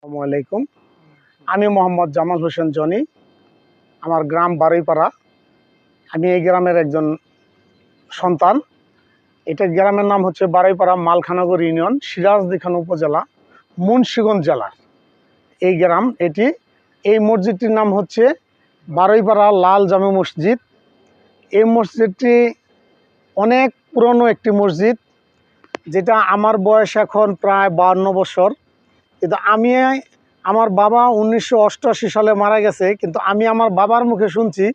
আসসালামু আলাইকুম। আমি মোহাম্মদ জামাল হোসেন জনি। আমার গ্রাম বারুইপাড়া। আমি এই গ্রামের একজন সন্তান। এটা গ্রামের নাম হচ্ছে বারুইপাড়া মালখানগর ইউনিয়ন, সিরাজদিখান উপজেলা, মুন্সিগঞ্জ জেলার এই গ্রাম এটি। এই মসজিদটির নাম হচ্ছে বারুইপাড়া লাল জামে মসজিদ। এই মসজিদটি অনেক পুরনো একটি মসজিদ, যেটা আমার বয়স এখন প্রায় 52 বছর। কিন্তু আমার বাবা 1988 সালে মারা গেছে, কিন্তু আমি আমার বাবার মুখে শুনছি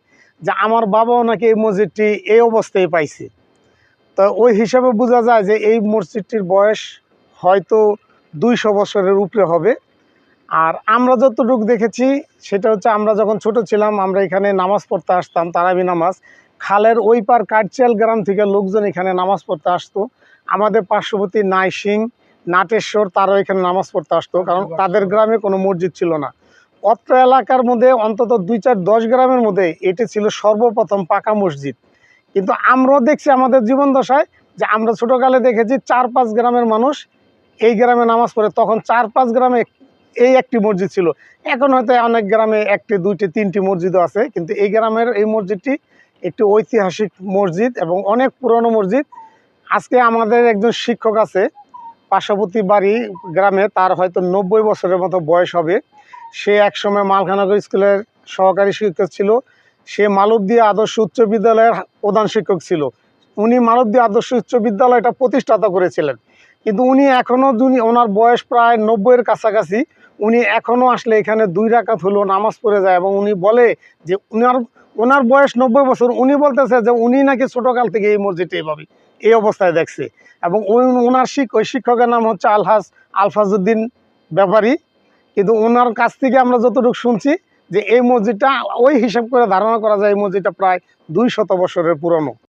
যে আমার বাবাও নাকি এই মসজিদটি এই অবস্থায় পাইছে। তো ওই হিসাবে বোঝা যায় যে এই মসজিদটির বয়স হয়তো 200 বছরের উপরে হবে। আর আমরা যতটুকু দেখেছি সেটা হচ্ছে, আমরা যখন ছোট ছিলাম আমরা এখানে নামাজ পড়তে আসতাম, তারাবি নামাজ। খালের ওই পার কাটচিয়াল গ্রাম থেকে লোকজন এখানে নামাজ পড়তে আসতো। আমাদের পার্শ্ববর্তী নাইসিং, নাটেশ্বর, তারাও এখানে নামাজ পড়তে আসতো, কারণ তাদের গ্রামে কোনো মসজিদ ছিল না। অত্র এলাকার মধ্যে অন্তত 2-4-10 গ্রামের মধ্যে এটি ছিল সর্বপ্রথম পাকা মসজিদ। কিন্তু আমরাও দেখছি আমাদের জীবন দশায় যে আমরা ছোটোকালে দেখেছি 4-5 গ্রামের মানুষ এই গ্রামে নামাজ পড়ে। তখন 4-5 গ্রামে এই একটি মসজিদ ছিল। এখন হয়তো অনেক গ্রামে 1টি, 2টি, 3টি মসজিদও আছে, কিন্তু এই গ্রামের এই মসজিদটি একটি ঐতিহাসিক মসজিদ এবং অনেক পুরনো মসজিদ। আজকে আমাদের একজন শিক্ষক আছে পার্শ্ববর্তী বাড়ি গ্রামে, তার হয়তো 90 বছরের মতো বয়স হবে। সে একসময় মালখানগর স্কুলের সহকারী শিক্ষক ছিল। সে মালবদী আদর্শ উচ্চ বিদ্যালয়ের প্রধান শিক্ষক ছিল। উনি মালবদী আদর্শ উচ্চ বিদ্যালয়টা প্রতিষ্ঠাতা করেছিলেন। কিন্তু উনি এখনও, ওনার বয়স প্রায় 90-এর কাছাকাছি, উনি এখনও আসলে এখানে 2 রাকাত হলেও নামাজ পড়ে যায়। এবং উনি বলে যে ওনার বয়স 90 বছর, উনি বলতেছে যে উনি নাকি ছোটোকাল থেকে এই মসজিদটা এইভাবে এই অবস্থায় দেখছে। এবং ওনার ওই শিক্ষকের নাম হচ্ছে আলফাজউদ্দিন ব্যাপারী। কিন্তু ওনার কাছ থেকে আমরা যতটুকু শুনছি যে এই মসজিদটা ওই হিসাব করে ধারণা করা যায় এই মসজিদটা প্রায় 200 বছরের পুরনো।